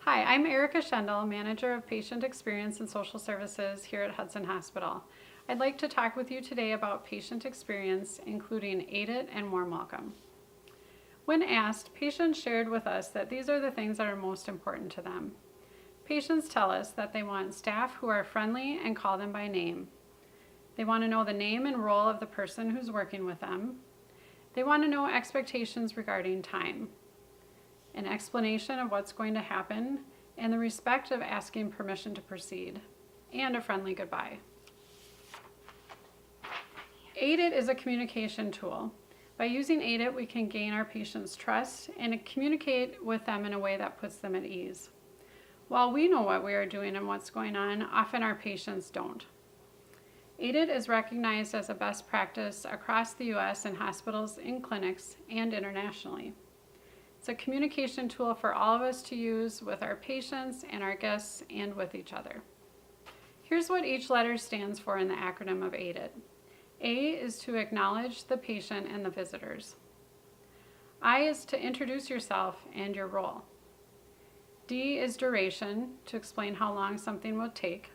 Hi, I'm Erica Schendel, Manager of Patient Experience and Social Services here at Hudson Hospital. I'd like to talk with you today about patient experience, including AIDET and warm welcome. When asked, patients shared with us that these are the things that are most important to them. Patients tell us that they want staff who are friendly and call them by name. They want to know the name and role of the person who's working with them. They want to know expectations regarding time, an explanation of what's going to happen, and the respect of asking permission to proceed, and a friendly goodbye. AIDET is a communication tool. By using AIDET, we can gain our patients' trust and communicate with them in a way that puts them at ease. While we know what we are doing and what's going on, often our patients don't. AIDET is recognized as a best practice across the U.S. in hospitals, in clinics, and internationally. It's a communication tool for all of us to use with our patients and our guests and with each other. Here's what each letter stands for in the acronym of AIDET. A is to acknowledge the patient and the visitors. I is to introduce yourself and your role. D is duration, to explain how long something will take.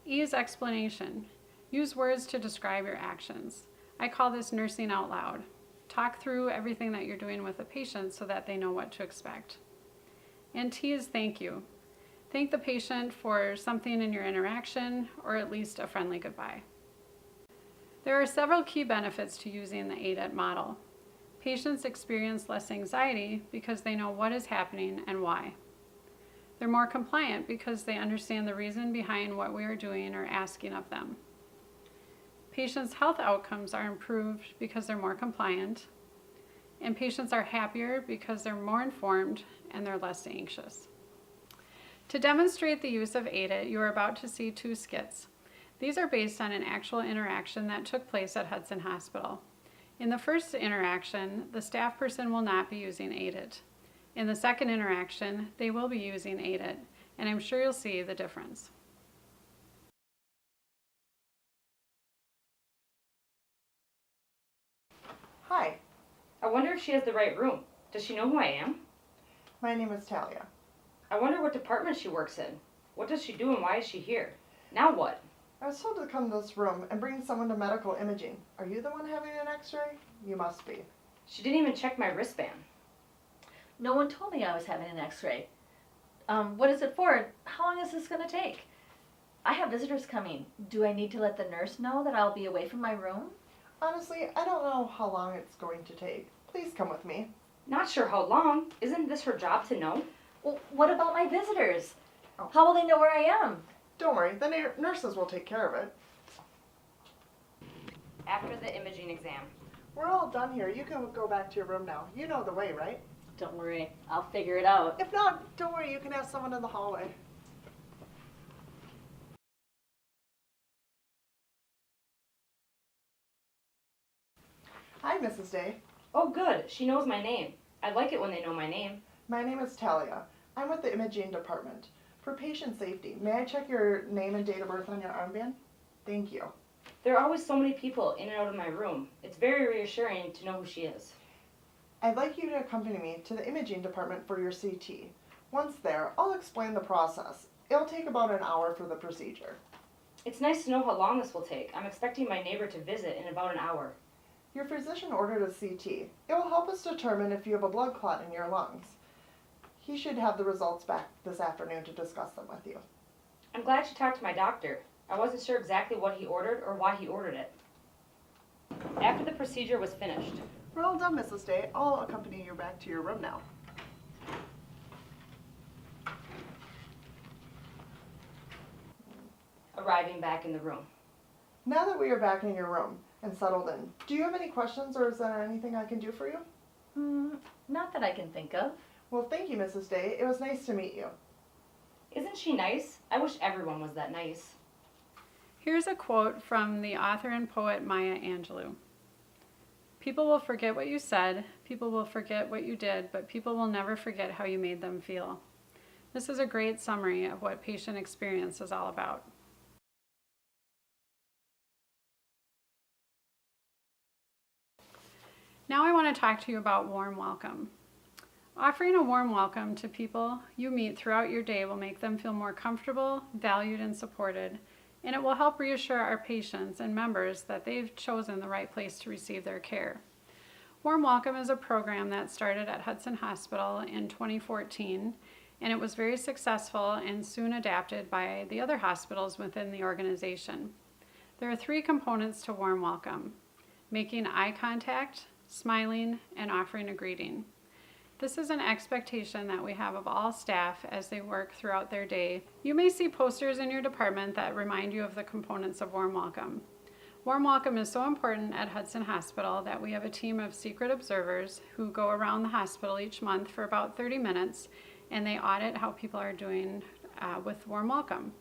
E is explanation. Use words to describe your actions. I call this nursing out loud. Talk through everything that you're doing with the patient so that they know what to expect. And T is thank you. Thank the patient for something in your interaction, or at least a friendly goodbye. There are several key benefits to using the AIDET model. Patients experience less anxiety because they know what is happening and why. They're more compliant because they understand the reason behind what we are doing or asking of them. Patients' health outcomes are improved because they're more compliant, and patients are happier because they're more informed and they're less anxious. To demonstrate the use of AIDET, you are about to see two skits. These are based on an actual interaction that took place at Hudson Hospital. In the first interaction, the staff person will not be using AIDET. In the second interaction, they will be using AIDET, and I'm sure you'll see the difference. Hi, I wonder if she has the right room. Does she know who I am? my name is Talia. I wonder what department she works in. What does she do and why is she here? Now what? I was told to come to this room and bring someone to medical imaging. Are you the one having an x-ray? You must be. She didn't even check my wristband. No one told me I was having an x-ray. What is it for? How long is this going to take? I have visitors coming. Do I need to let the nurse know that I'll be away from my room? Honestly, I don't know how long it's going to take. Please come with me. Not sure how long. Isn't this her job to know? Well, what about my visitors? Oh. How will they know where I am? Don't worry, the nurses will take care of it. After the imaging exam. We're all done here. You can go back to your room now. You know the way, right? Don't worry, I'll figure it out. If not, don't worry, you can ask someone in the hallway. Hi, Mrs. Day. Oh good, she knows my name. I like it when they know my name. My name is Talia. I'm with the imaging department. For patient safety, may I check your name and date of birth on your armband? Thank you. There are always so many people in and out of my room. It's very reassuring to know who she is. I'd like you to accompany me to the imaging department for your CT. Once there, I'll explain the process. It'll take about an hour for the procedure. It's nice to know how long this will take. I'm expecting my neighbor to visit in about an hour. Your physician ordered a CT. It will help us determine if you have a blood clot in your lungs. He should have the results back this afternoon to discuss them with you. I'm glad she talked to my doctor. I wasn't sure exactly what he ordered or why he ordered it. After the procedure was finished, We're all done, Mrs. Day. I'll accompany you back to your room now. arriving back in the room. Now that we are back in your room and settled in, do you have any questions or is there anything I can do for you? Not that I can think of. Well, thank you, Mrs. Day. It was nice to meet you. Isn't she nice? I wish everyone was that nice. Here's a quote from the author and poet Maya Angelou. People will forget what you said, people will forget what you did, but people will never forget how you made them feel. This is a great summary of what patient experience is all about. Now I want to talk to you about warm welcome. Offering a warm welcome to people you meet throughout your day will make them feel more comfortable, valued, and supported, and it will help reassure our patients and members that they've chosen the right place to receive their care. Warm Welcome is a program that started at Hudson Hospital in 2014, and it was very successful and soon adapted by the other hospitals within the organization. There are 3 components to Warm Welcome: making eye contact, smiling, and offering a greeting. This is an expectation that we have of all staff as they work throughout their day. You may see posters in your department that remind you of the components of Warm Welcome. Warm Welcome is so important at Hudson Hospital that we have a team of secret observers who go around the hospital each month for about 30 minutes, and they audit how people are doing with Warm Welcome.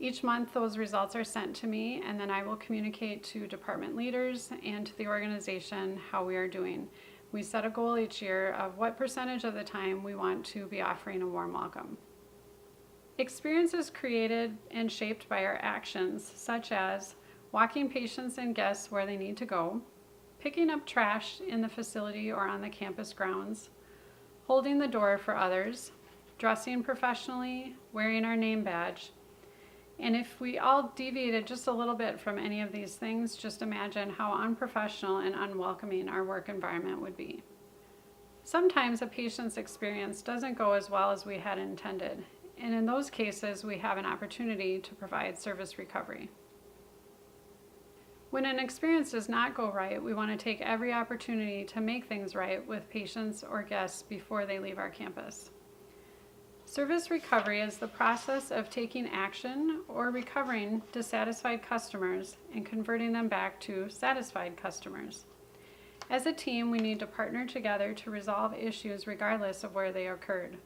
Each month those results are sent to me, and then I will communicate to department leaders and to the organization how we are doing. We set a goal each year of what percentage of the time we want to be offering a warm welcome. Experience is created and shaped by our actions, such as walking patients and guests where they need to go, picking up trash in the facility or on the campus grounds, holding the door for others, dressing professionally, wearing our name badge. And if we all deviated just a little bit from any of these things, just imagine how unprofessional and unwelcoming our work environment would be. Sometimes a patient's experience doesn't go as well as we had intended, and in those cases we have an opportunity to provide service recovery. When an experience does not go right, we want to take every opportunity to make things right with patients or guests before they leave our campus. Service recovery is the process of taking action or recovering dissatisfied customers and converting them back to satisfied customers. As a team, we need to partner together to resolve issues regardless of where they occurred.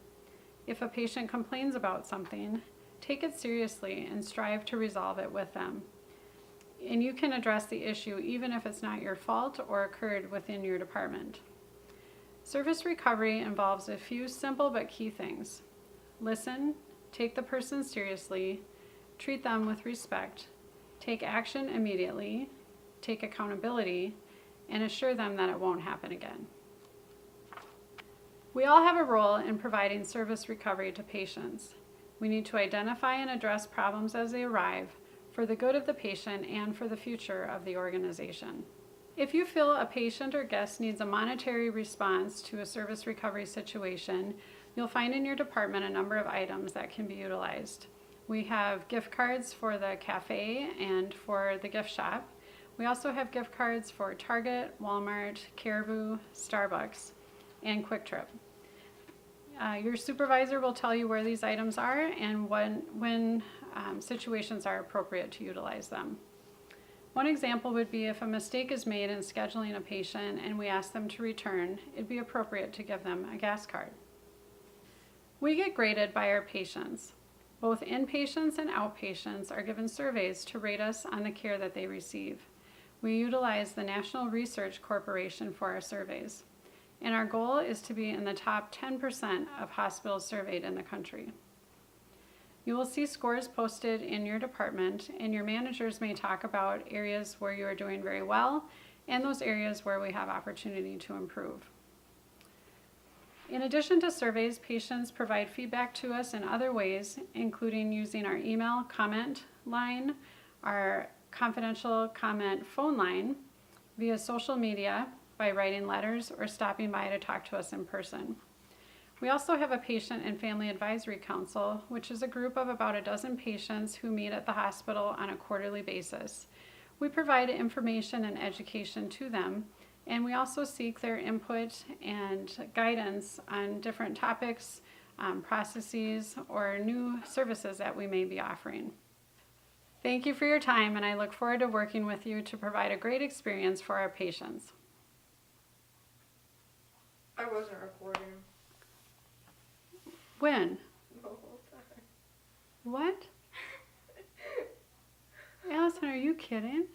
If a patient complains about something, take it seriously and strive to resolve it with them. And you can address the issue even if it's not your fault or occurred within your department. Service recovery involves a few simple but key things. Listen, take the person seriously, treat them with respect, take action immediately, take accountability, and assure them that it won't happen again. We all have a role in providing service recovery to patients. We need to identify and address problems as they arrive for the good of the patient and for the future of the organization. If you feel a patient or guest needs a monetary response to a service recovery situation, you'll find in your department a number of items that can be utilized. We have gift cards for the cafe and for the gift shop. We also have gift cards for Target, Walmart, Caribou, Starbucks, and Quick Trip. Your supervisor will tell you where these items are and when situations are appropriate to utilize them. One example would be if a mistake is made in scheduling a patient and we ask them to return, it'd be appropriate to give them a gas card. We get graded by our patients. Both inpatients and outpatients are given surveys to rate us on the care that they receive. We utilize the National Research Corporation for our surveys, and our goal is to be in the top 10% of hospitals surveyed in the country. You will see scores posted in your department, and your managers may talk about areas where you are doing very well and those areas where we have opportunity to improve. In addition to surveys, patients provide feedback to us in other ways, including using our email comment line, our confidential comment phone line, via social media, by writing letters, or stopping by to talk to us in person. We also have a Patient and Family Advisory Council, which is a group of about a dozen patients who meet at the hospital on a quarterly basis. We provide information and education to them, and we also seek their input and guidance on different topics, processes, or new services that we may be offering. Thank you for your time, and I look forward to working with you to provide a great experience for our patients. I wasn't recording When? the whole time. What? Allison, are you kidding?